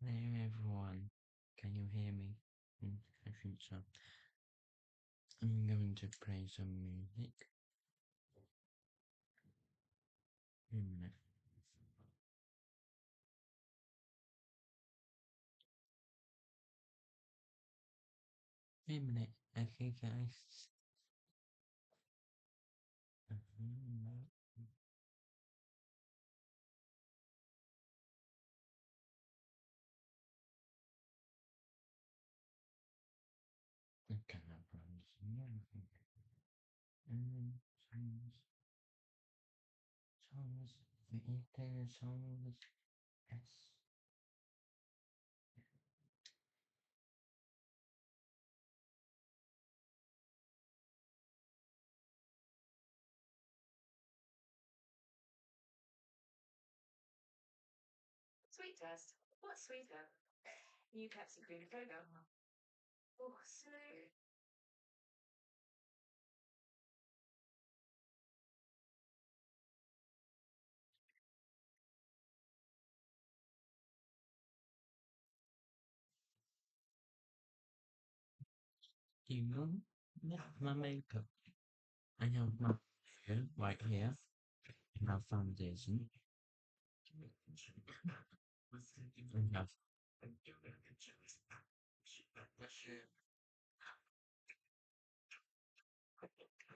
Hello everyone, can you hear me? I think so. I'm going to play some music. Wait a minute. Wait a minute, okay guys. Okay, no problems. Songs, the entire songs, yes. Sweet test. What's sweeter? New Pepsi Green Fogo. Oh, so Do you know my makeup? I have my hair right here, and my foundation. I have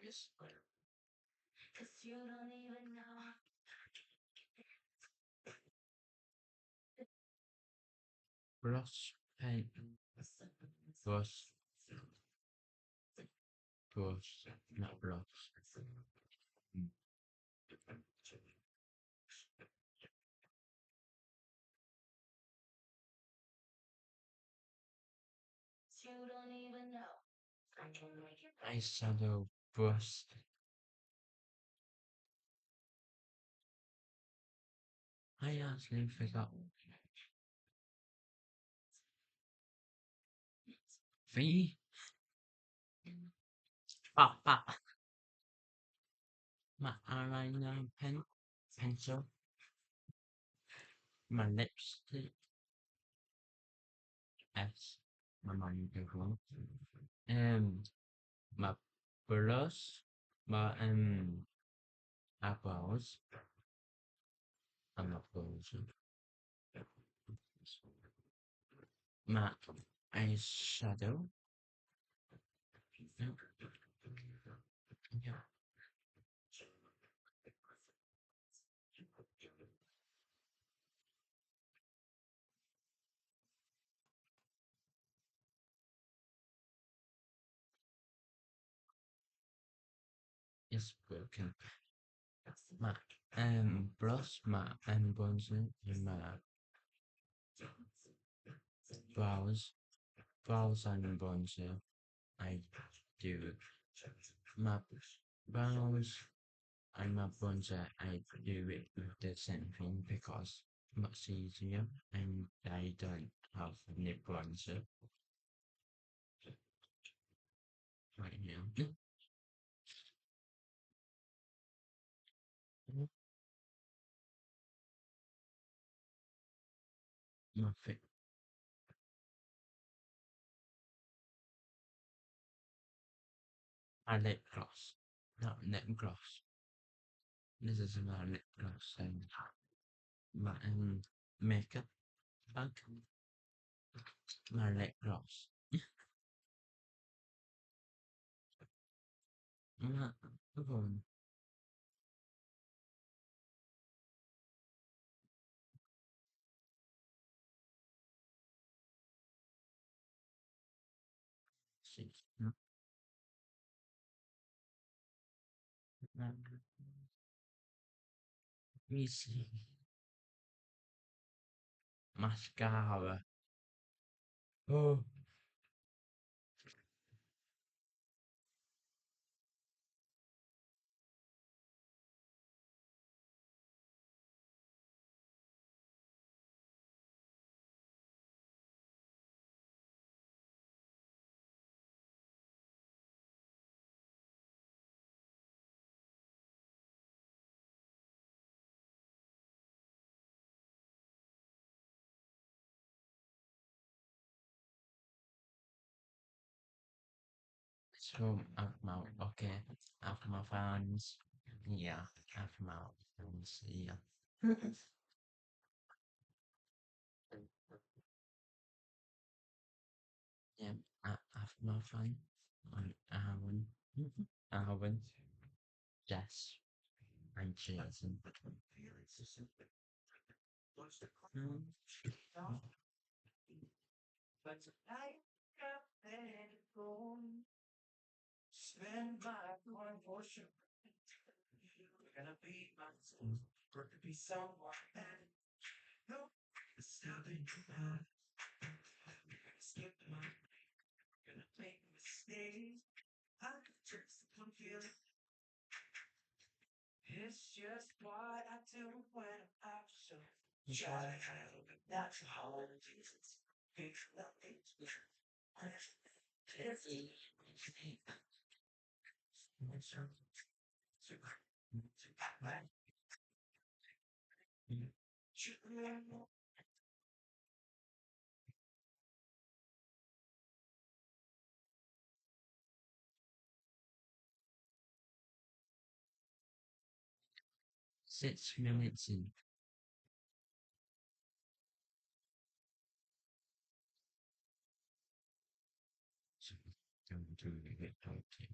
yes. cause you don't even know. Brush, paint, brush, brush, not brush. You don't even know. I can make it. Eyeshadow brush. I actually forgot. V. Ah. My eyeliner pencil, my lipstick, S, my microphone, my blush, my eyebrows, and my brows, my eyeshadow. Yeah, it's broken. My blush, my bronzer, and my brows, and bronzer. I do my brows and my bronzer. I do it with the same thing because much easier and I don't have any bronzer right now. Nothing. My lip gloss. Not lip gloss. This is my lip gloss and my makeup bag. My lip gloss. My phone. Six. Easy. Mascara. Oh. So okay, after my fans, yeah, after my fans, yeah, yeah, after my fun, on Alvin, Jess, and Jason. Mm. But tonight, let it go. Spend my one portion. Gonna be myself, or to be someone else. No, stopping now. Skip my, gonna make mistakes. I could just feel it. It's just what I do when I'm so try to handle it. That's how it is. It's nothing. It's Six minutes in. So, don't do it. Okay.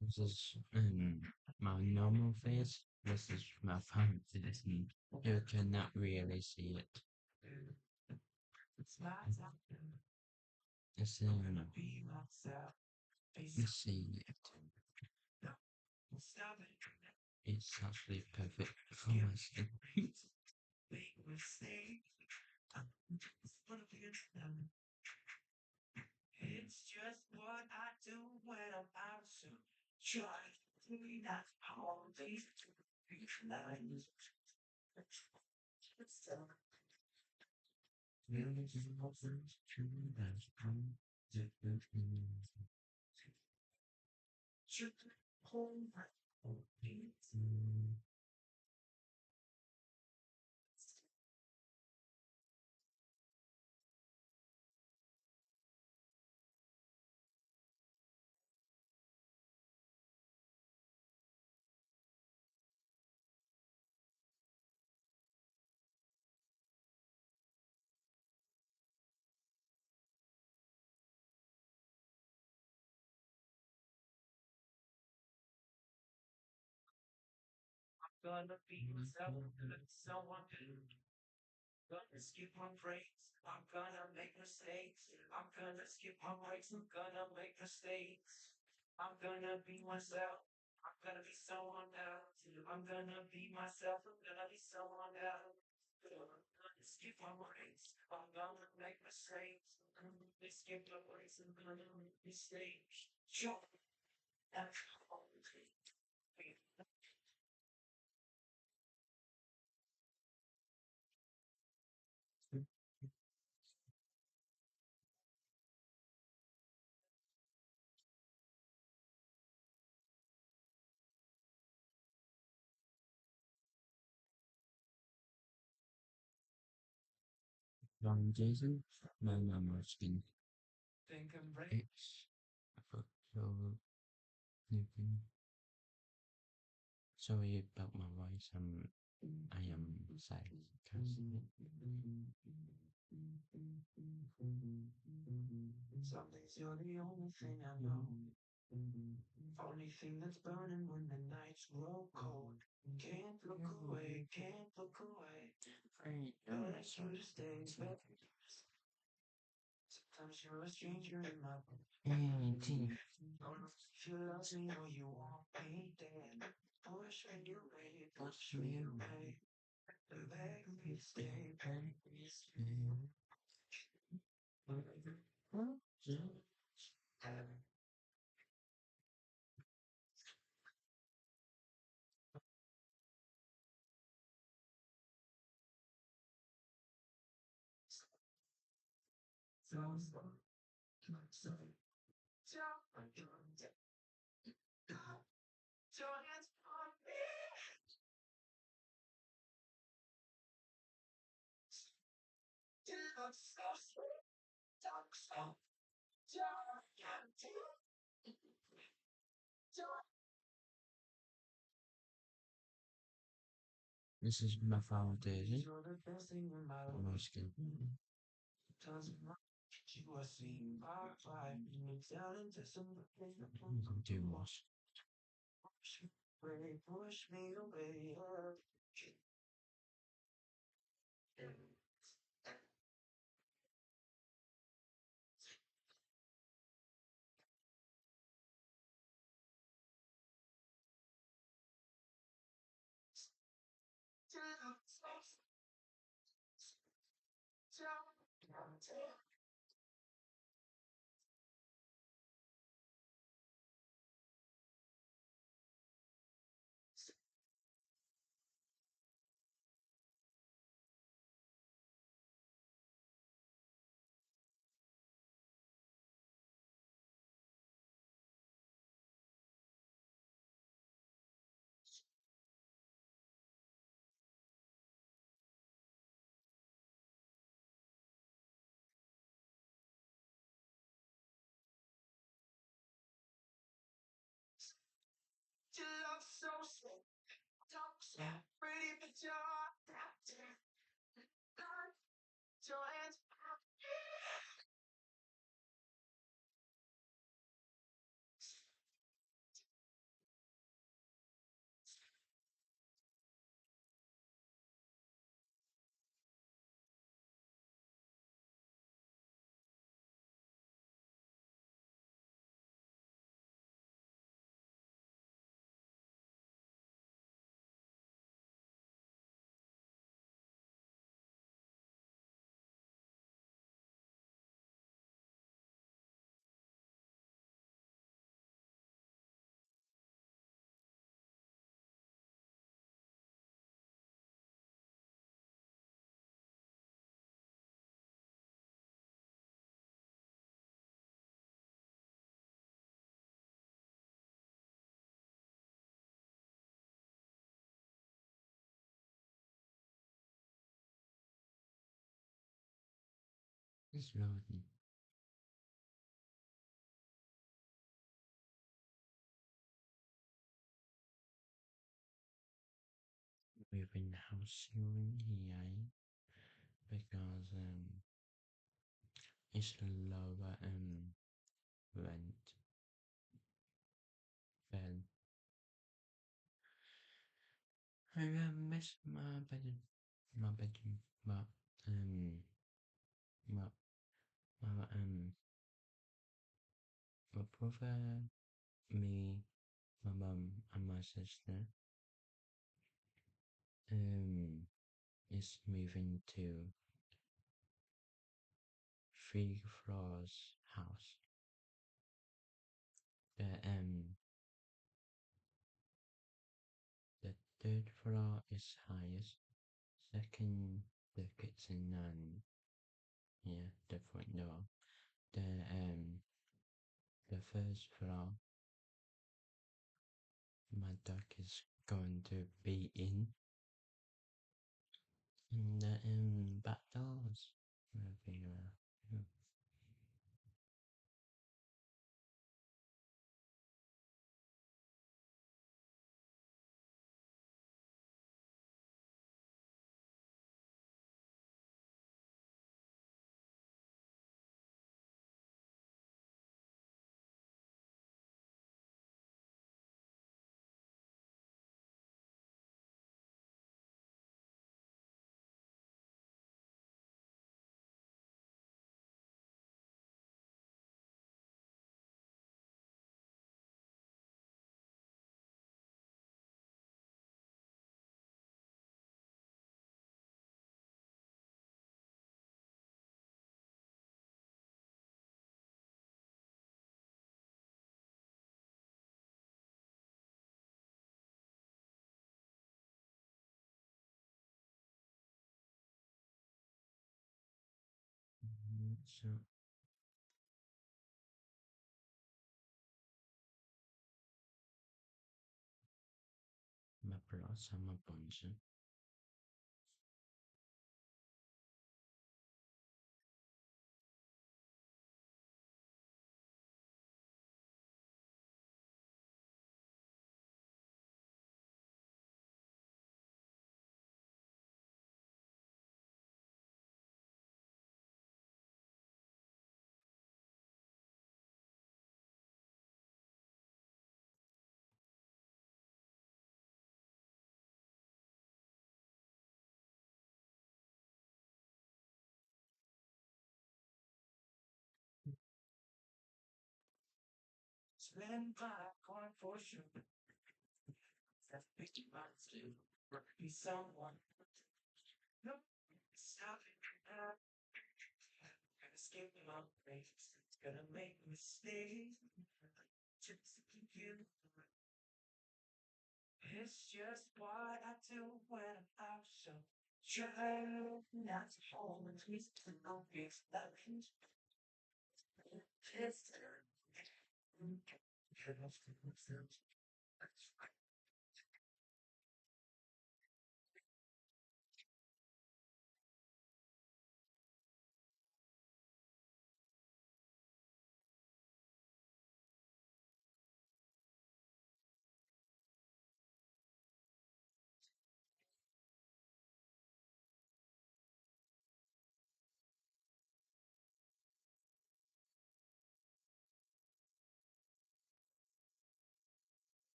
This is my normal face. This is my phone face. You cannot really see it. It's you see it. It's actually perfect for my skin. It's just what I do when I'm out so try to be not all these lines. Millions of offers to that's from different meanings. Should hold my own. Gonna be myself, someone new. Gonna skip my breaks. I'm gonna make mistakes. I'm gonna skip my breaks. I'm gonna make mistakes. I'm gonna be myself. I'm gonna be someone else. I'm gonna be myself. I'm gonna be someone else. I'm gonna skip my breaks. I'm gonna make mistakes. I'm gonna skip my breaks. I'm gonna make mistakes. Sure. That's all it is. Long Jason, my mama skin. It's for so sleeping. Sorry about my voice. I am silent because some days you're the only thing I know. Only thing that's burning when the nights grow cold. Can't look away, can't look away. You're as true to stay. Sometimes you're a stranger in my room. Don't know if you love me or you want me dead. Push me away, push me away. Beg me stay, beg me stay. This is my foundation. My skin. Do wash. It's loading. We've been housing here because it's lower rent than I miss my bedroom, but my my brother, me, my mum, and my sister is moving to 3 floors house. The third floor is highest. Second, the kitchen and yeah, the front door. The first floor, my dog is going to be in. And the back doors will be so my plus and my bunch. Spend my coin for sure. That's big months to be someone. No, stop it now. Gonna skip my breaks. Gonna make mistakes. Just to keep you. It's just what I do when I'm out. So try not to hold me to no big love. It's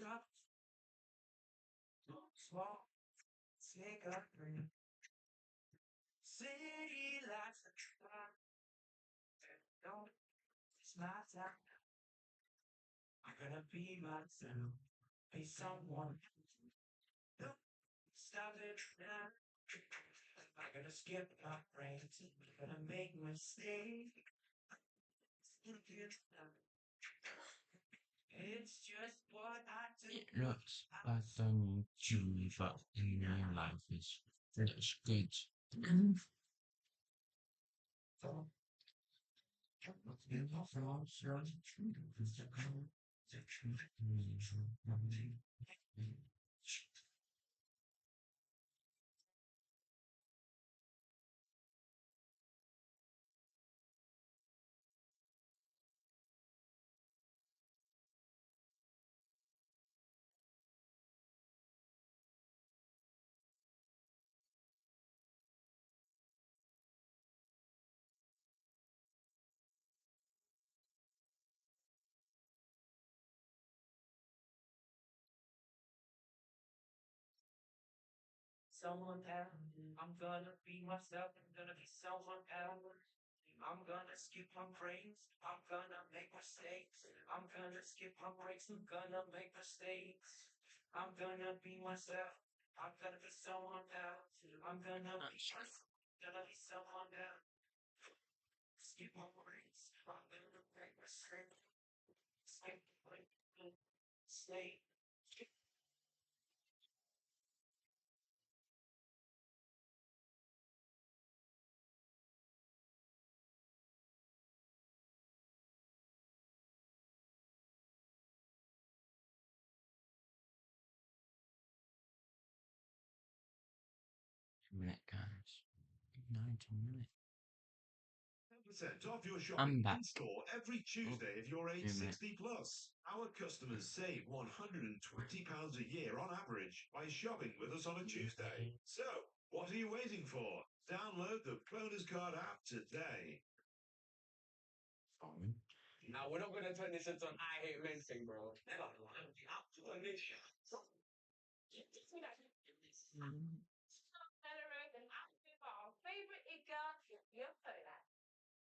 drop, small, take a breath. City lights are trying. Don't it's my time. I'm gonna be myself. Be someone. Don't stop it now. I'm gonna skip my brains. I'm gonna make mistakes. It's just what I do. It looks pattern to but in real life is that's good. Someone else. I'm gonna be myself. I'm gonna be someone else. I'm gonna skip my breaks. I'm gonna make mistakes. I'm gonna skip my breaks. I'm gonna make mistakes. I'm gonna be myself. I'm gonna be someone else. I'm gonna be gonna be someone else. Skip my breaks. I'm gonna make mistakes. Skip my mistakes. 10 minute guys. 19 minutes. 10% off your I'm shopping back. in store every Tuesday if you're age 60 plus. Our customers save £120 a year on average by shopping with us on a Tuesday. So, what are you waiting for? Download the Bonus Card app today. Fine. Now we're not gonna turn this into an I hate men thing, bro. Better than asking for our favorite Igga, your photo.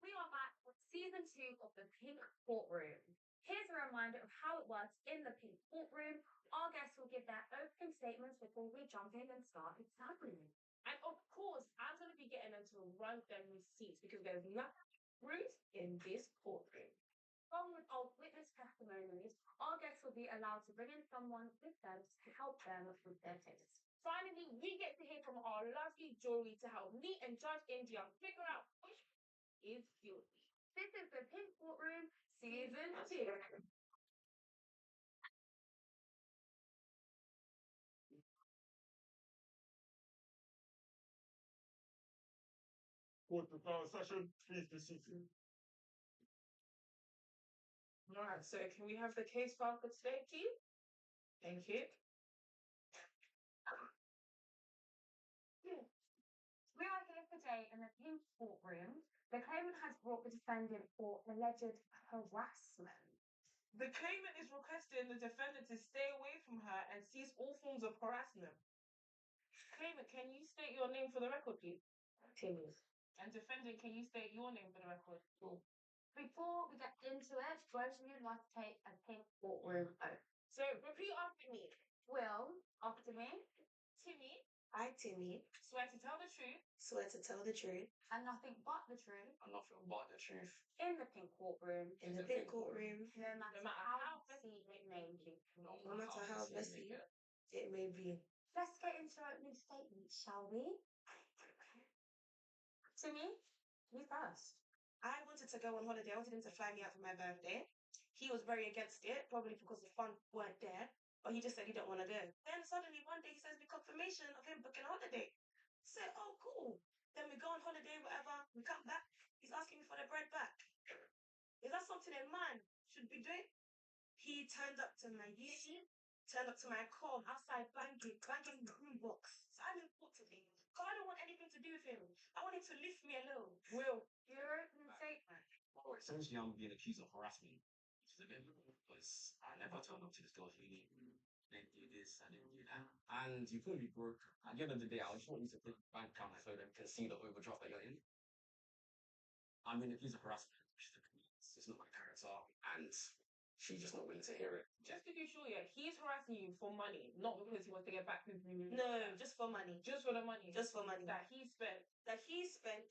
We are back with season 2 of the Pink Courtroom. Here's a reminder of how it works in the Pink Courtroom. Our guests will give their opening statements before we jump in and start examining. And of course, I'm going to be getting them to run them receipts because there's nothing truth in this courtroom. Along with our witness testimonies, our guests will be allowed to bring in someone with them to help them with their case. Finally, we get to hear from our lovely jury to help me and Judge India figure out which is guilty. This is the Pink Courtroom Season 2. Court to power session, please be seated. All right, so can we have the case file for today, please? Thank you. We are here today in the Pink Courtroom. The claimant has brought the defendant for alleged harassment. The claimant is requesting the defendant to stay away from her and cease all forms of harassment. Claimant, can you state your name for the record, please? Timmy. And defending, can you state your name for the record? Before we get into it, both of you like to take a pink courtroom oath. So repeat after me. Will, after me, Timmy, I, Timmy, swear to tell the truth swear to tell the truth and nothing but the truth And nothing but the truth. in the pink courtroom, in the pink courtroom, no matter how messy it may be. no matter how messy it may be. Let's get into our opening statement, shall we? Timmy, you first. I wanted to go on holiday. I wanted him to fly me out for my birthday. He was very against it, probably because the funds weren't there. But he just said he don't want to go. Then suddenly one day he sends me confirmation of him booking a holiday. So, oh, cool. Then we go on holiday, whatever. We come back. He's asking me for the bread back. Is that something a man should be doing? He turned up to my uni, turned up to my car outside banging the room box. So I'm important to him. Because I don't want anything to do with him. I want him to leave me alone. Will. Your opening statement. Well, essentially, I'm being accused of harassment, which is a bit because I never turned up to this girl's uni. I didn't do this, I didn't do that. And you couldn't be broke. At the end of the day, I just want you to put your bank account so they can see the overdraft that you're in. I'm being accused of harassment, which is it's not my character. And she's just not willing to hear it. Just to be sure, yeah, he's harassing you for money, not because he wants to get back with you. No, just for money. Just for the money. Just for money. That he spent. That he spent.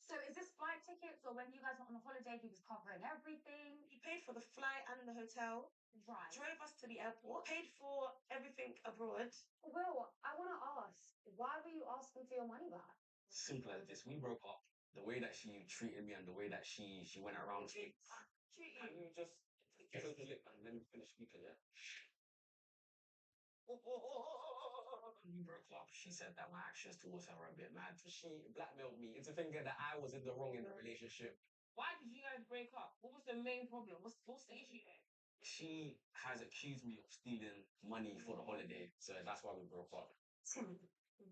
So is this flight tickets or when you guys were on a holiday, he was covering everything? He paid for the flight and the hotel, Right. drove us to the airport, paid for everything abroad. Will, I want to ask, why were you asking for your money back? Simple as this. We broke up. The way that she treated me and the way that she went around me. Can you just close the lip and let me finish speaking, yeah? We broke up. She said that my actions towards her were a bit mad. She blackmailed me into thinking that I was in the wrong in the relationship. Why did you guys break up? What was the main problem? What's the issue there? She has accused me of stealing money for the holiday, so that's why we broke up. Tim,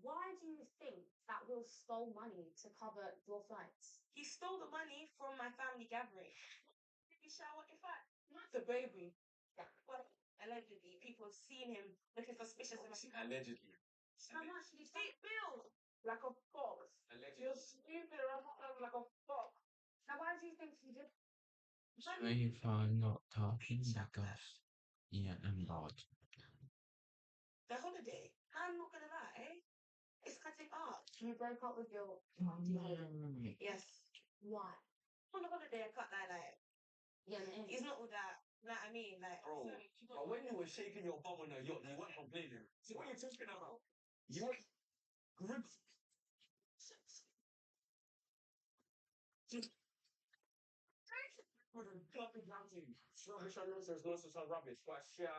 why do you think that Will stole money to cover your flights? He stole the money from my family gathering. Did he shower? In fact, Not the baby. well, allegedly, people have seen him looking suspicious of Obviously, allegedly. How much did he See, steal? bills. Like a fox. Allegedly. You're stupid around like a fox. Now, why do you think he did? So if I'm not talking because yeah, I'm bored. The holiday. I'm not gonna lie. It's cutting up. You broke up with your Yes. why? On the holiday, I can't lie. Yeah, He's not all that. You know what I mean? Like, Bro, but when you were shaking your bum on the yacht, you weren't complaining. So what are you talking about? You were grip. Rubbish on nonsense, nonsense on rubbish. But yeah.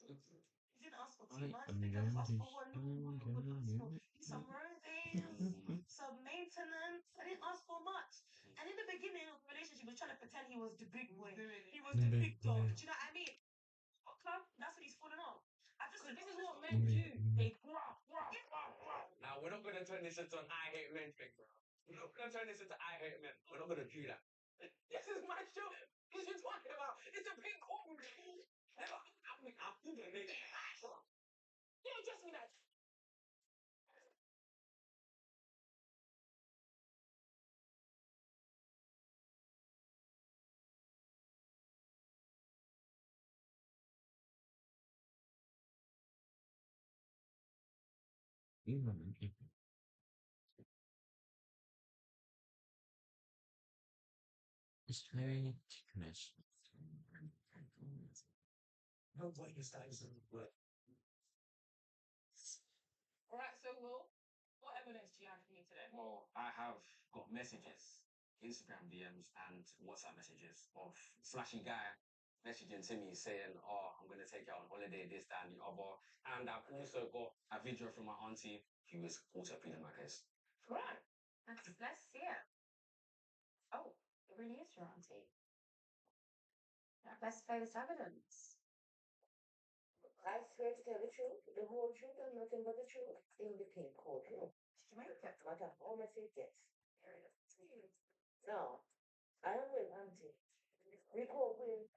he didn't ask for I too much. am He just asked for going one. to Some roses, some maintenance. I didn't ask for much. And in the beginning of the relationship, he was trying to pretend he was the big boy. He was the big dog. Do you know what I mean? Club, that's when he's falling off. I just This this is is what what men men do. do. They grab. Now we're not gonna turn this into an I hate men thing, bro. We're not gonna turn this into I hate men. We're not gonna do that. This is my show. What you talking about? It's a pink courtroom. I'm thinking, nigga. You don't trust me that. It's very thickness. No way you guys work. Alright, so Will, what evidence do you have for me today? Well, I have got messages, Instagram DMs, and WhatsApp messages of flashy guy messaging to me saying, "Oh, I'm gonna take you out on holiday, this, that, and the other." And I've also got a video from my auntie who is also pleading my case. Right. Let's see it. Oh, it really is your auntie. Let's play this evidence. I swear to tell the truth, the whole truth, and nothing but the truth in the pink courtroom. Jamaica. Matter how much it gets. Now, I am with Auntie. We go with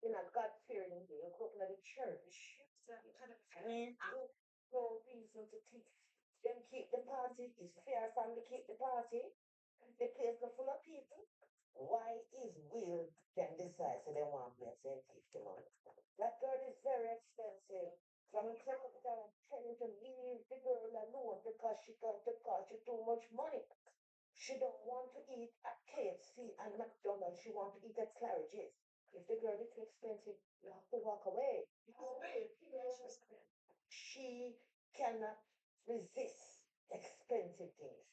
in a God-fearing way, go to the church. And go reason to take Them keep the party. Is fair family keep the party. The place is full of people. Why is Will then decide so they want me to send the money? That girl is very expensive. So I'm telling you to leave the girl alone because she too much money. She don't want to eat at KFC and McDonald's. She want to eat at Claridge's. If the girl is too expensive, you have to walk away. She cannot resist expensive things.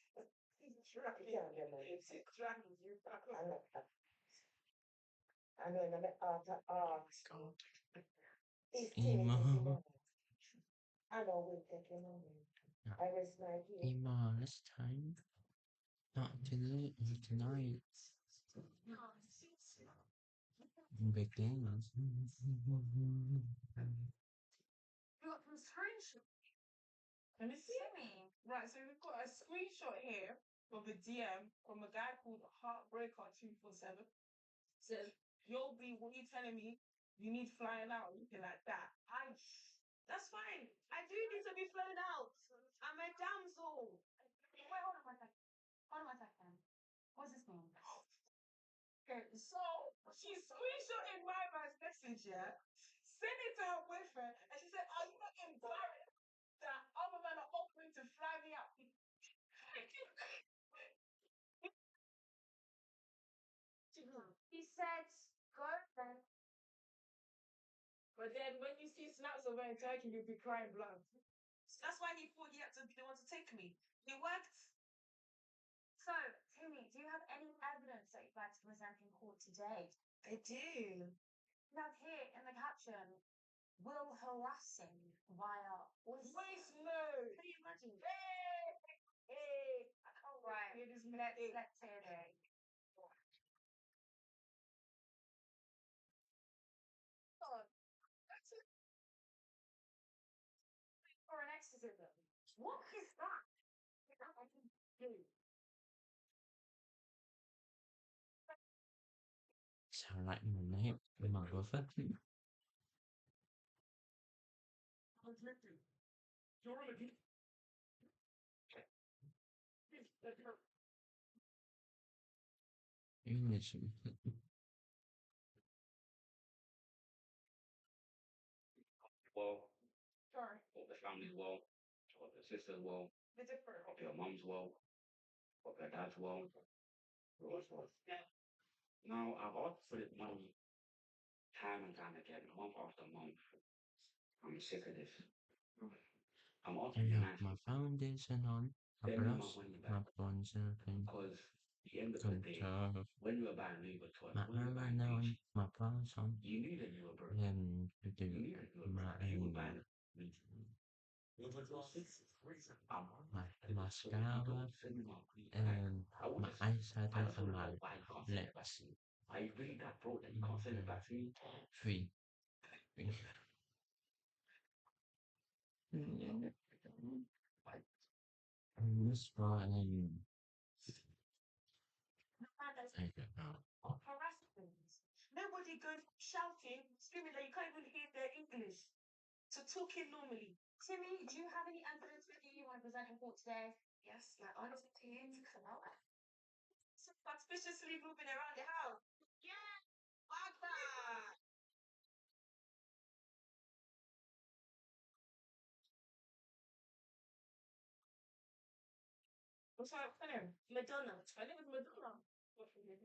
She can't be money. I know in the art of art. It's Emo. I know we'll take your money. I rest my case. Emo, this time. Not today, tonight. Big things. You got some screenshot. Let me see. Timmy. Right, so we've got a screenshot here of a DM from a guy called Heartbreaker247. Says, "Yo, B, what are you telling me? You need flying out looking like that." That's fine. I do need to be flown out. I'm a damsel. Wait, hold on one second. Hold on one second. What's his name? Okay, so she screenshotted my man's message, yeah, sent it to her boyfriend, and she said, "Are you not embarrassed that other men are offering to fly me out?" He said, go then. But then when you see snaps of her in Turkey, you'll be crying blood. That's why he thought he had to be the one to take me. It worked. So, Timmy, do you have any evidence that you'd like to present in court today? I do. Now, here in the caption, will harassing via voice note. Can you imagine? Hey, I can't write. hear this Let's mistake. hear it. Or an exorcism. What is that? Sound like my name, my girlfriend. You need some. Well, Sorry. hope the family's well, hope the sister's well, The different. hope your mum's well, hope your dad's well. Yours well. Now, I've asked for this money time and time again, month after month. I'm sick of this. I'm I asking you have nicely. my foundation on. I Send me my lost money my back. bonds and Because at the end of the day, control. when you were buying Louis Vuitton, My when you were buying armor Gucci, on, my pants on. you knew that you were broke. To do You knew that you were my broke. You were buying mascara and my eyeshadow and my lips. Are you really that broke that you can't send it back to me? Free. This one, I don't know. Harassment. Nobody goes shouting, screaming that you can't even hear their English. So talking normally. Timmy, do you have any evidence with you want to present in court today? Yes, my aunt's kids come out. Suspiciously moving around the house. Yeah, Wagner. What's her name? Madonna. Her name is Madonna. What's her name?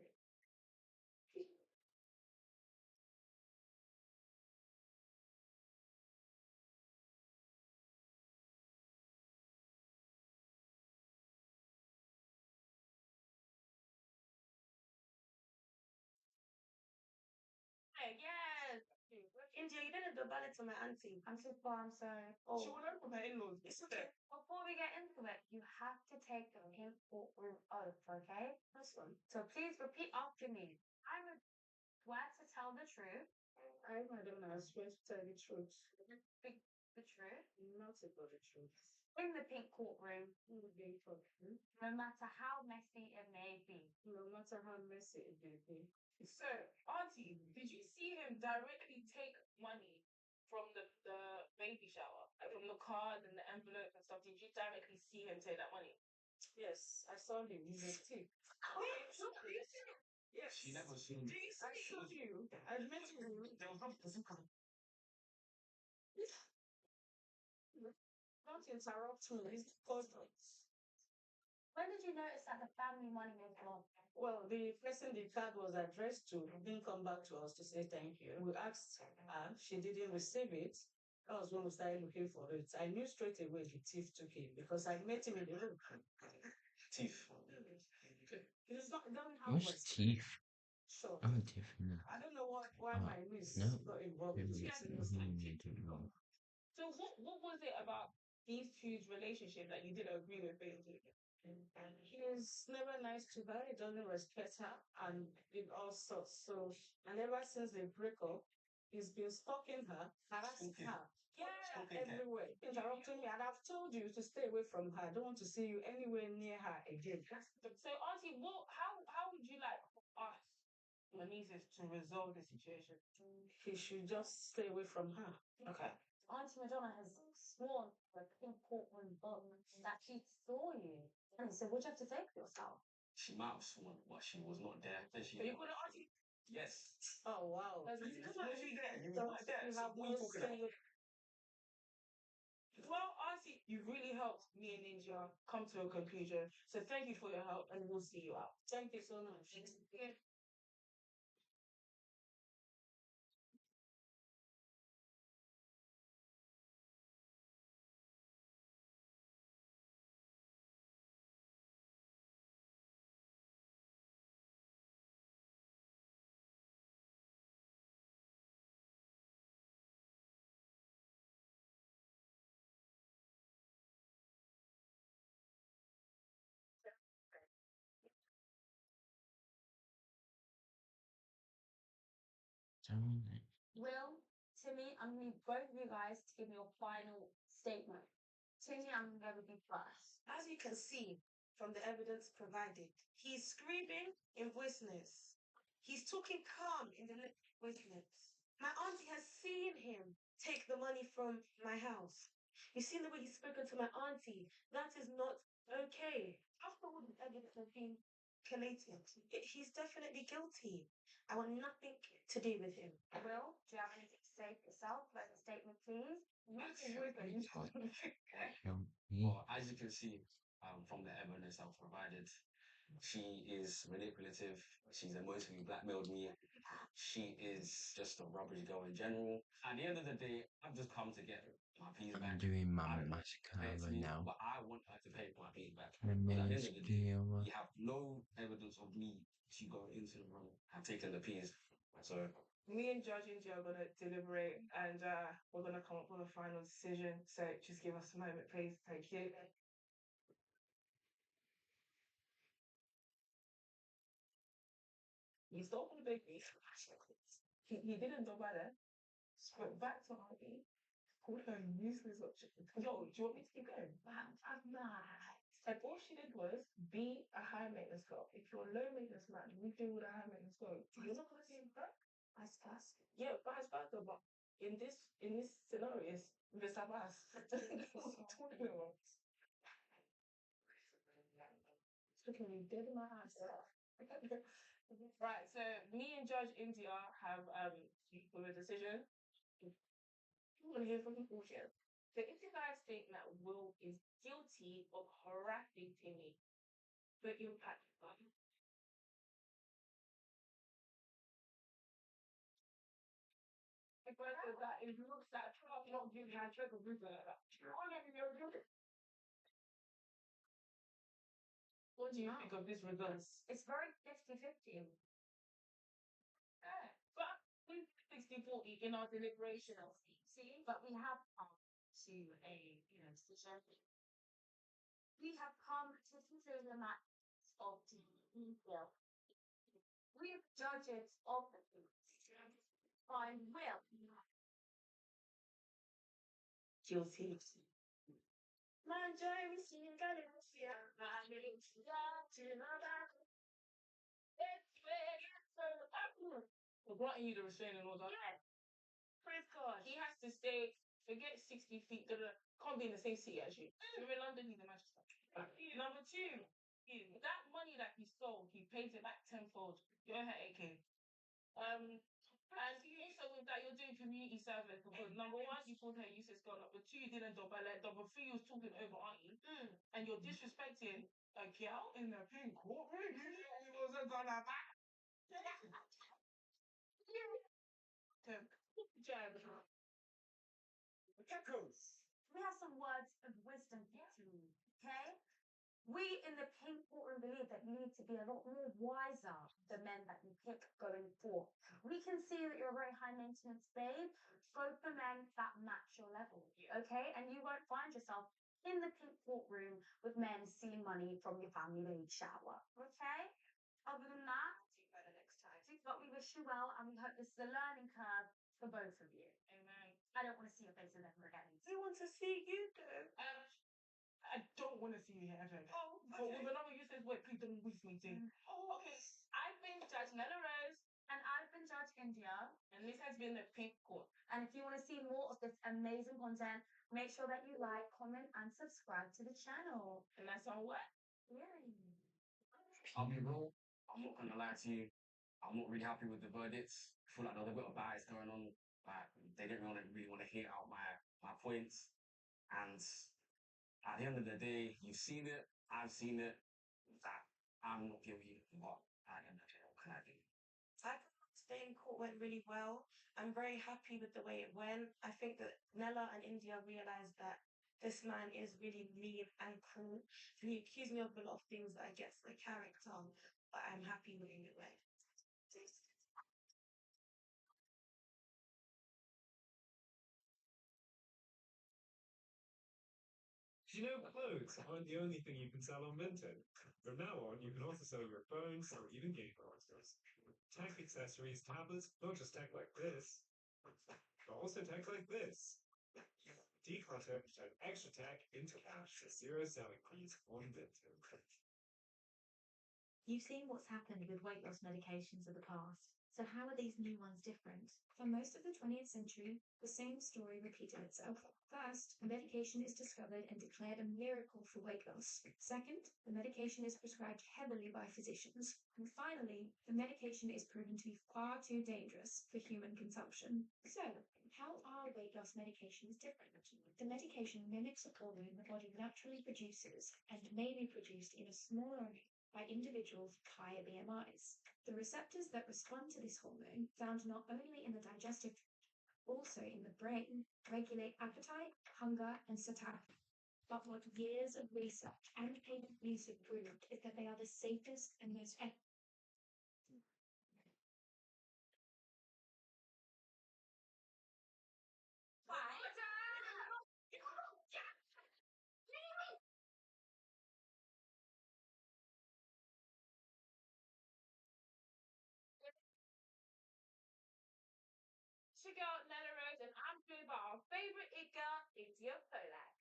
Yes. India, you didn't do ballet to my auntie. I'm so far, I'm sorry. She will learn from her in-laws. It's okay. Before we get into it, you have to take the pink courtroom oath, okay? That's fine. So please repeat after me. I would swear to tell the truth. I don't know. I swear to tell the truth. The truth. Nothing but the truth. In the pink courtroom. No matter how messy it may be. No matter how messy it may be. So, Auntie, did you see him directly take money from the baby shower, like from the card and the envelope and stuff? Did you directly see him take that money? Yes, I saw him. He's a thief. Yes. She never seen. I showed you. I met him. Don't interrupt me. It's important. When did you notice that the family money was gone? Well, the person the card was addressed to didn't come back to us to say thank you. We asked her, she didn't receive it. That was when we started looking for it. I knew straight away the thief took it because I met him in the room. Thief. It doesn't have What's words. teeth? Sure. Oh, teeth. No. I don't know why Oh, my niece no. got involved with Maybe this. I don't know. So what was it about these two's relationship that you didn't agree with, basically? He's never nice to her. He doesn't respect her and did all sorts. So, and ever since they break up, he's been stalking her, harassing Okay. her. Yeah, Okay. everywhere. Interrupting me. And I've told you to stay away from her. I don't want to see you anywhere near her again. So, Auntie, how would you like us, my nieces, to resolve the situation? He should just stay away from her. Okay. Auntie Madonna has sworn for a pink courtroom book that she saw you. And so what do you have to say for yourself? She might have sworn, but she was not there. Then she. Are you calling Auntie? Yes. Oh, wow. That's You come were on. there. You Don't were there. you So have what are no you talking about? single Well, Auntie, you've really helped me and Ninja come to a conclusion. So thank you for your help, and we'll see you out. Thank you so much. Okay. Will, Timmy, I'm going to need both of you guys to give me your final statement. Timmy, I'm going to go with you first. As you can see from the evidence provided, he's screaming in voice notes. He's talking calm in the voice notes. My auntie has seen him take the money from my house. You've seen the way he's spoken to my auntie. That is not okay. After all the evidence has been collated, he's definitely guilty. I want nothing to do with him. Will, do you have anything to say for yourself? Closing statement, please. Well, as you can see, from the evidence I've provided, she is manipulative. She's emotionally blackmailed me. She is just a rubbish girl in general. At the end of the day, I've just come to get my peas I'm back. doing I Mama don't know if she can pay it to Mascara me, now. but I want her to pay for my peas back. The But at the end of the day, mascara. we have no evidence of me to go into the room and taking the peas. So Me and Judge India are gonna deliberate, and we're gonna come up with a final decision. So just give us a moment, please. Thank you. He stole from the baby. He didn't go by there. Spoke back to Harvey. Called her useless option. Yo, do you want me to keep going? I'm not. And all she did was be a high maintenance girl. If you're a low maintenance man, you deal with a high maintenance girl. You're not gonna see him back. Vice versa. Yeah, vice versa. But in this scenario, it's vice versa. What are you talking about? It's looking me dead in my eyes. Right, so me and Judge India have with a decision. I want to hear from you bullshit. So if you guys think that Will is guilty of harassing Timmy, but impact button. If I said that, if you look at Trump not giving her check of like that, what do you think of this results? It's very 50-50. Yeah, but we 60-40 in our deliberation. See, but we have come to a decision. We have come to the conclusion that of the Will. We have judges of the case. Find Will Guilty. We're granting you the restraining order. Yes. Praise God. He has to stay, forget 60 feet, can't be in the same city as you. You're in London, he's in Manchester. Number two, that money that he stole, he pays it back tenfold. You owe her 8K. And also with that, you're doing community service because number one, you called her a useless girl. Number two, you didn't double it. Number three, you was talking over auntie. And you're disrespecting a girl in the pink courtroom. He wasn't gonna back. We have some words of wisdom for you, okay? We in the pink courtroom believe that you need to be a lot more wiser the men that you pick going forth. We can see that you're a very high maintenance babe. Go for men that match your level, okay? And you won't find yourself in the pink courtroom with men stealing money from your family league shower, okay? Other than that, Do better next time. but we wish you well and we hope this is a learning curve for both of you. Amen. I don't want to see your faces ever again. I want to see you go. I don't want to see you here ever again. Oh, But with another useless word, please don't waste me too. Oh, Okay, I've been Judge Nella Rose, And I've been Judge India. and this has been the Pink Court. And if you want to see more of this amazing content, make sure that you like, comment, and subscribe to the channel. And that's on what? Yay. I'll be real. I'm not gonna lie to you. I'm not really happy with the verdicts. I feel like there was a bit of bias going on. Like they didn't really want to hear out my points. And at the end of the day, you've seen it. I've seen it. That I'm not guilty. But at the end of the day, what can I do? I thought today in court went really well. I'm very happy with the way it went. I think that Nella and India realised that this man is really mean and cruel. And he accused me of a lot of things that against my character, but I'm happy with it went. You know, clothes aren't the only thing you can sell on Vinted. From now on, you can also sell your phones or even game monsters. Tech accessories, tablets, not just tech like this, but also tech like this. Declutter and turn extra tech into cash with zero selling fees on Vinted. You've seen what's happened with weight loss medications of the past. So how are these new ones different? For most of the 20th century, the same story repeated itself. First, a medication is discovered and declared a miracle for weight loss. Second, the medication is prescribed heavily by physicians. And finally, the medication is proven to be far too dangerous for human consumption. So, how are weight loss medications different? The medication mimics a hormone the body naturally produces and may be produced in a smaller amount by individuals with higher BMIs. The receptors that respond to this hormone, found not only in the digestive tract, also in the brain, regulate appetite, hunger, and satiety. But what years of research and patient use have proved is that they are the safest and most Check out Nella Rose, and I'm talking about our favorite it girl, India Polak.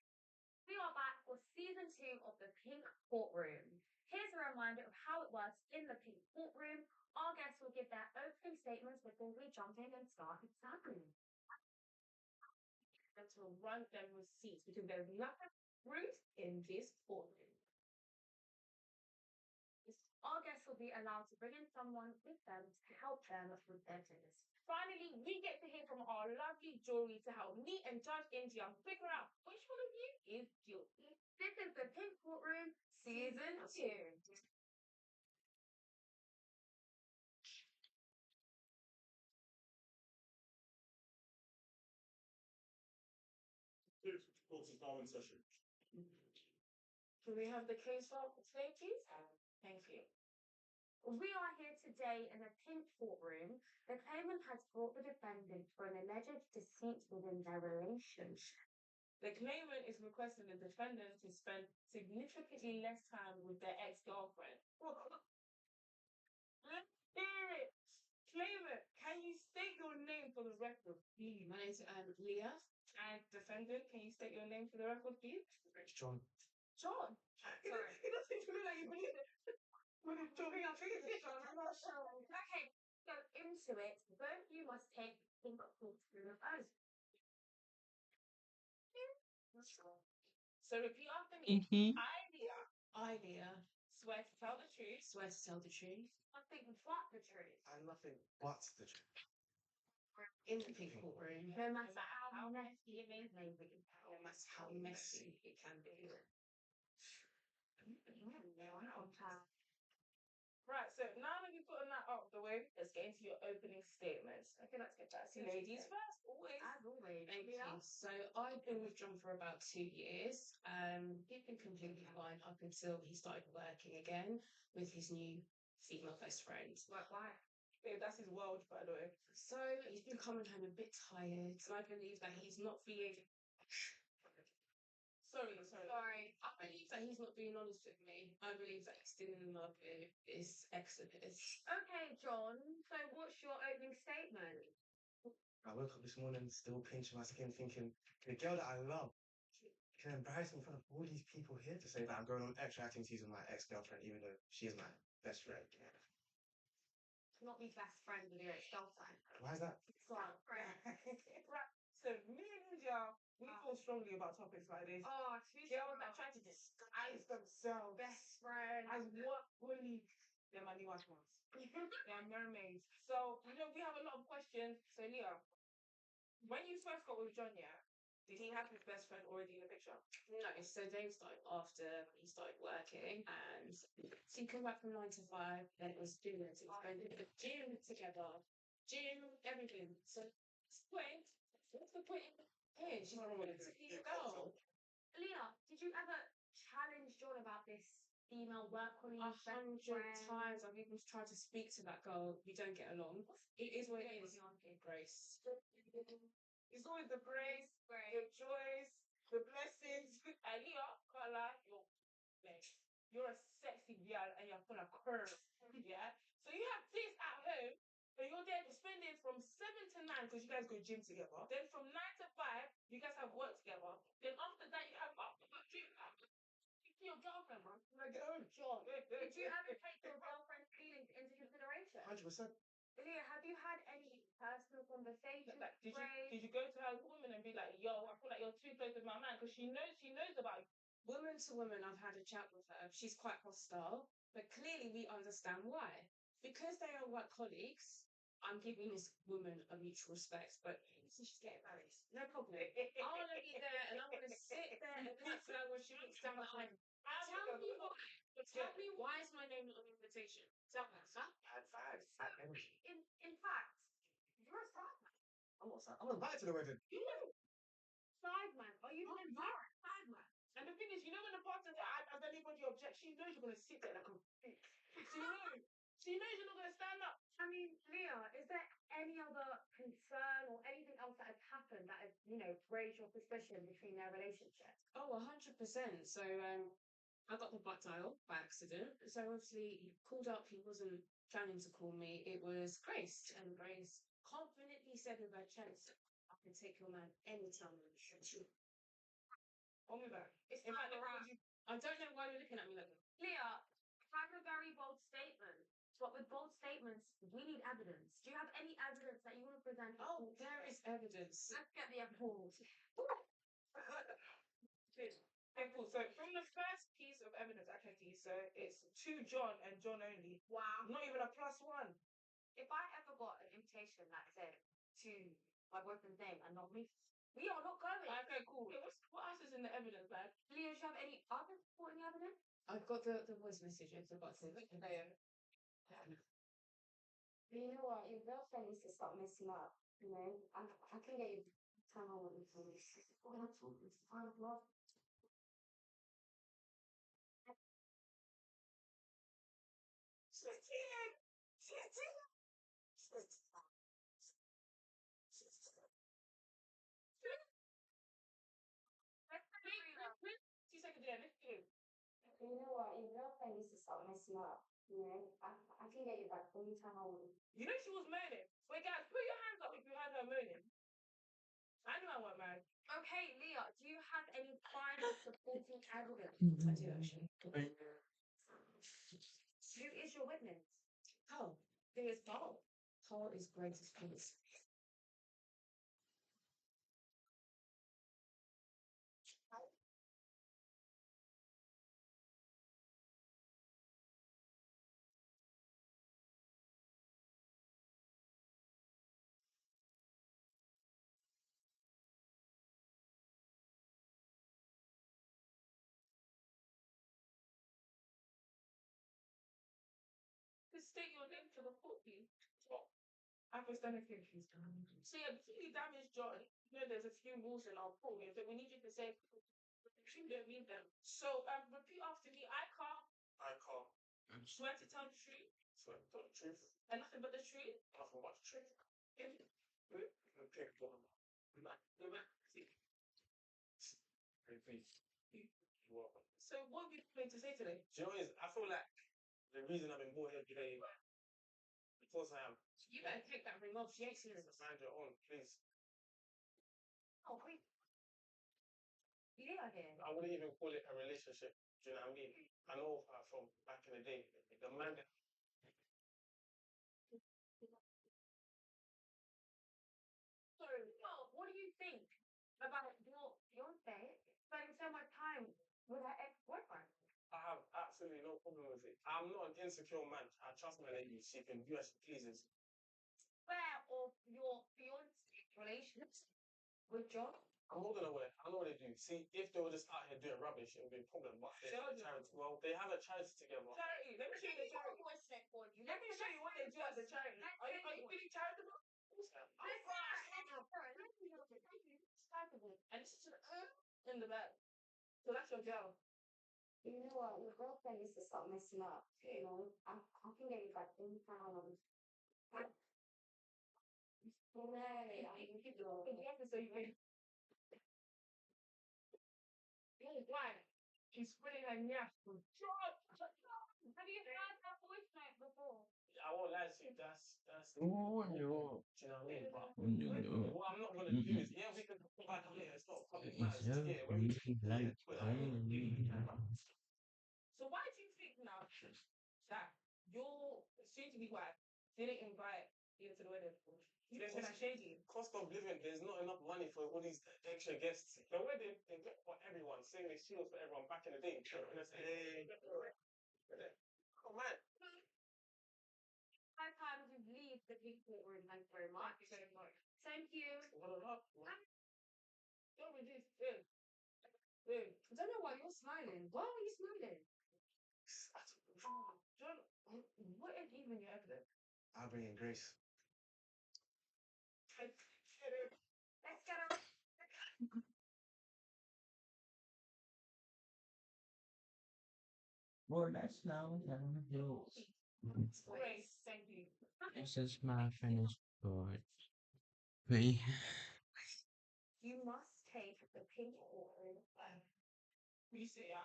We are back for season 2 of the Pink Courtroom. Here's a reminder of how it works in the Pink Courtroom. Our guests will give their opening statements before we jump in and start examining. And to run them receipts because there's nothing rude in this courtroom. Our guests will be allowed to bring in someone with them to help them with their case. Finally, we get to hear from our lovely jury to help me and Judge India figure out which one of you is guilty. This is the Pink Courtroom Season 2. Court is now in session. Can we have the case file for today, please? Thank you. We are here today in the Pink Courtroom. The claimant has brought the defendant for an alleged deceit within their relationship. The claimant is requesting the defendant to spend significantly less time with their ex-girlfriend. Let's hear it. Claimant, can you state your name for the record, please? My name's Leah. And defendant, can you state your name for the record, please? John. John. Sorry. He doesn't even look like you believe it. When I'm talking, I'm thinking it's John. I'm not sure. Okay, go into it, both you must take pink courtroom of oath. So repeat after me. Mm-hmm. I, Leah, swear to tell the truth, Swear to tell the truth Nothing but the truth. And nothing but the truth. in the pink courtroom, No matter how messy it may be. no matter how messy it can be. Right, so now that we've gotten that out of the way, let's get into your opening statements. Okay, let's get that. Ladies first, always. As always. Thank you. So I've been with John for about 2 years. He'd been completely fine up until he started working again with his new female best friend. Why? Babe, that's his world, by the way. So he's been coming home a bit tired, and I believe that he's not being. Sorry. I believe that he's not being honest with me. I believe that he's still in love with this Exodus. Okay, John. So what's your opening statement? I woke up this morning still pinching my skin, thinking the girl that I love can embarrass me in front of all these people here to say that I'm going on extra activities with my ex-girlfriend, even though she is my best friend. Not be best friends with your ex-girlfriend. Why is that? Sorry. Right, so me and India, we feel strongly about topics like this. Oh, two Girls that try to disguise themselves best friend. as what bullies they're my new ones. They're mermaids. So, we have a lot of questions. So, Leah, when you first got with John, yeah, did he have his best friend already in the picture? No, so they started after he started working, and so he came back from 9 to 5. Then it was doing it. Going to the gym together, everything. So what's the point in here? She's not a team girl. Leah, did you ever challenge John about this female work colleague? 100 times I've even tried to speak to that girl. We don't get along. It is what it is. Grace. It's always the praise, the joys, the blessings. And Leah, can't lie, you're a sexy girl and you're full of curves. Yeah? So you have this at home, and you're there spending from 7 to 9 because you guys go gym together. Then from 9 to 5, you guys have work together. Then after that, you have your girlfriend, man. Like, oh, John. Did you ever take your girlfriend's feelings into consideration? 100%. Leah, have you had any personal conversations? Like, did you go to her as a woman and be like, yo, I feel like you're too close with my man? Because she knows about you. Woman to woman, I've had a chat with her. She's quite hostile, but clearly we understand why. Because they are work colleagues, I'm giving this woman a mutual respect, but she's getting married. No problem. I want to be there and I want to sit there and watch her when she looks down the aisle. Tell me why. Tell me why is my name not on the invitation? Tell me, huh? Add 5. Add energy. In fact, you're a side man. I'm invited to the wedding. Side man. Are you an embarrassed side man? And the thing is, when the partner's like, has anybody object, she knows you're going to sit there like a bitch. She knows you're not going to stand up. I mean, Leah, is there any other concern or anything else that has happened that has, raised your suspicion between their relationship? Oh, 100%. So I got the butt dial by accident. So obviously he called up, he wasn't planning to call me. It was Grace. And Grace confidently said with her chest, I can take your man anytime. Hold me back. It's In not fact, right. I don't know why you're looking at me like that. Leah, have a very bold statement. But with bold statements, we need evidence. Do you have any evidence that you want to present? Oh, there is evidence. Let's get the evidence. Okay, cool. So from the first piece of evidence I can see, so it's to John and John only. Wow. Not even a +1. If I ever got an invitation that said to my boyfriend's name and not me, we are not going. Okay, cool. Okay, what else is in the evidence, man? Leah, do you have any other supporting evidence? I've got the voice messages. I've got to You know what? Your girlfriend needs to stop messing up. I can get you time on with this. We're gonna talk this time, love. You know what? Your girlfriend needs to stop messing up. I can get you back anytime I want. You know she was moaning. Wait, guys, put your hands up if you heard her moaning. I knew I wasn't married. Okay, Leah, do you have any final supporting evidence? I do actually. Who is your witness? Oh, who is Paul? Paul is greatest prince. Just state your name for the cookie. Hypothetically. So yeah, completely damaged John. You know, there's a few rules in our pool, but we need you to say you don't read them. So repeat after me. I can't. I can't. Swear to tell the truth. Swear to tell the truth. And nothing but the truth. Nothing but the truth. So what have you going to say today? Do you know what it is? I feel like the reason I've been born here today, because I am. You better take that ring off. She ain't serious. Mind your own, please. Oh, wait. Yeah, here. I wouldn't even call it a relationship. Do you know what I mean? I know from back in the day, the man that So, what do you think about your fiance spending so much time with her ex-boyfriend? I have absolutely no problem with it. I'm not an insecure man. I trust my lady. She can do as she pleases. Aware of your fiance's relationship with John? I'm more than aware. I know what they do. See, if they were just out here doing rubbish, it would be a problem. But they have a charity. Well, they have a charity together. Charity. Let me show you the charity. Let me show you what they do as a charity. Are you feeling charitable? And it's just in the back. So that's your girl. You know what? Your girlfriend needs to stop messing up. You know, I can get you back in town. Why? She's spreading her neck. Have you heard that voice note before? I won't lie to you. That's. Oh, no. Do you know what I mean? But No. what I'm not gonna do is, yeah, we can talk about it later. It's not a public It's matter. so Yeah, when we really like put that in. home. So why do you think now that your soon-to-be wife didn't invite you to the wedding? You don't think that's shady? Cost of living, there's not enough money for all these extra guests. The wedding, they get for everyone, same as she was for everyone back in the day. Oh man. Five times you leave the big courtroom. Thank you very much. Thank you. What a lot, man. Don't be this. I don't know why you're smiling. Why are you smiling? John, what is even your evidence? I'll bring in Grace. Let's get her. Well, that's now hills. Grace, thank you. This is my finished board. We You must take the pink courtroom. You say yeah.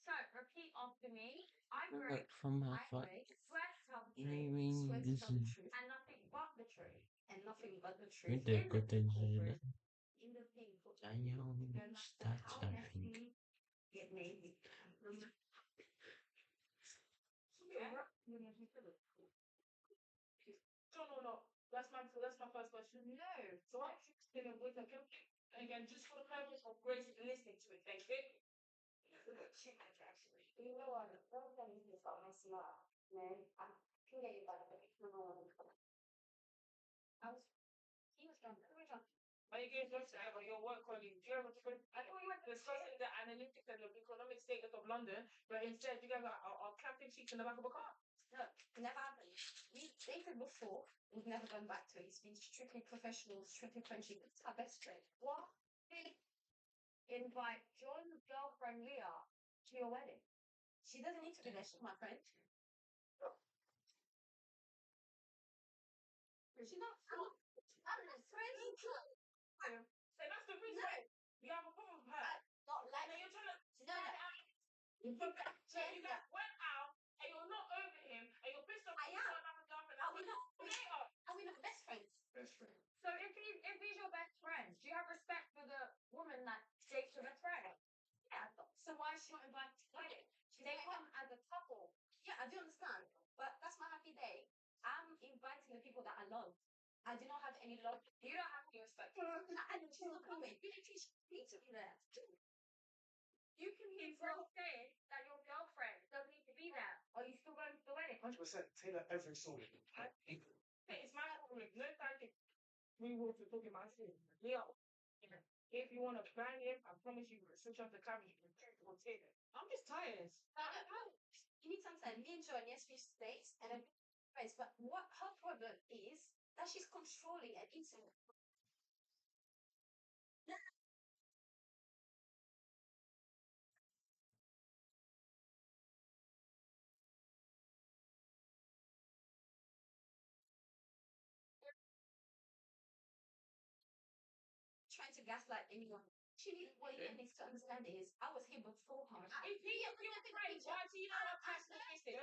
So, repeat after me. I look break. from my I foot. break. Swear to tell the truth. Maybe Swear to this tell the is truth. And nothing but the truth. And nothing but the truth. good. They got the In the pink courtroom. Daniel No matter stats, how I think. messy it may be. No. That's my first question. No. So I'm interested in with a again, just for the purpose of Grace listening to it, thank you. You know what? Don't tell me he's got messing up. No, I can get you back. He was drunk. Who was drunk? Are you getting close to ever your work colleague? Do you have a different? I thought you were discussing the analytics and the economic status of London, but instead you guys are clapping cheeks in the back of a car. No, never happened. We dated before. We've never gone back to it. It's been strictly professional, strictly friendship. It's our best friend. What? Invite John's girlfriend Leah to your wedding. She doesn't need to be there. She's my friend. She's not. I'm not friend. So that's the reason you have a problem with her. Not like And then you're trying to. no. So you guys went out and you're not over him and you're pissed off. I am. Are we not? Later. Are we not best friends? Best friend. So if he's your best friend, do you have respect for the woman that dates your best friend? Yeah. So why is she not invited to the wedding? They come as a couple. Yeah, I do understand. But that's my happy day. I'm inviting the people that I love. I do not have any love. You don't have any respect. And she's not coming. You need to be there. You can hear girls saying that your girlfriend doesn't need to be there. Are you still going to the wedding? 100% Taylor every story. It's my problem. No time to reward to talking about shit. Yeah. If you want to bang him, I promise you, switch off the camera. You can check on Taylor. I'm just tired. You need to understand, me and Joy, yes, we states and then friends, but what her problem is that she's controlling and eating. Trying to gaslight anyone. What you needs to understand is, I was here before her. If he is your friend, why do you know what personal is it?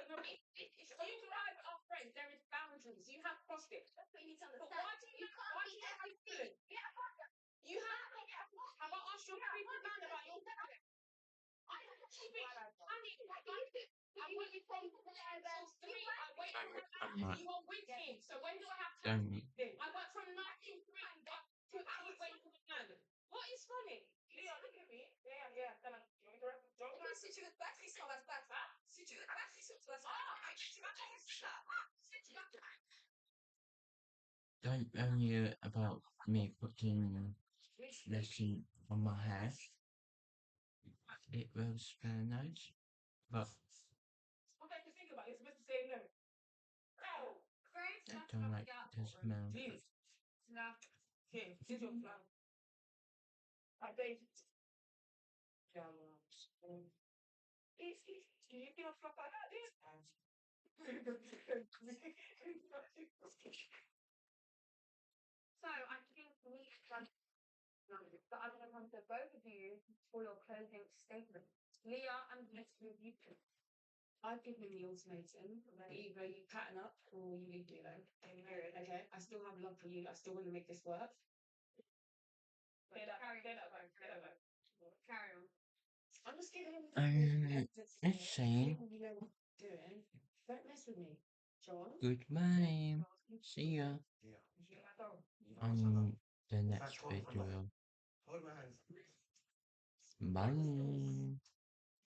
If you drive our friends, there is boundaries. You have crossed it. That's what you need to But understand. why do you have feeling? You have have I asked your freaking man about your feeling? I waited from I waited from I'm not. you were with him. So when do I have Don't. I went from 93 up to hours waiting for the man. What is funny? Leo, look at me. Yeah. Don't Because si tu veux te battre, il s'en va se battre. Si tu veux te battre, il s'en va se battre. Don't only about me putting lotion on my hair. It was very nice, but What do you think about it? You're supposed to say no. No. I don't like the smell. Please. Now, here, here's your flower. I beg. Please, do you think a flop like that? So I think we but I'm going to come to both of you for your closing statement. Leah, I'm going to leave you two. I've given the ultimatum that either you pattern up or you leave me alone. Okay, I still have love for you. I still want to make this work. Get up. Carry on. I'm just giving him It's saying you know what I'm doing. Don't mess with me, John. goodbye. See ya on the next video. Hold my hands. Bye.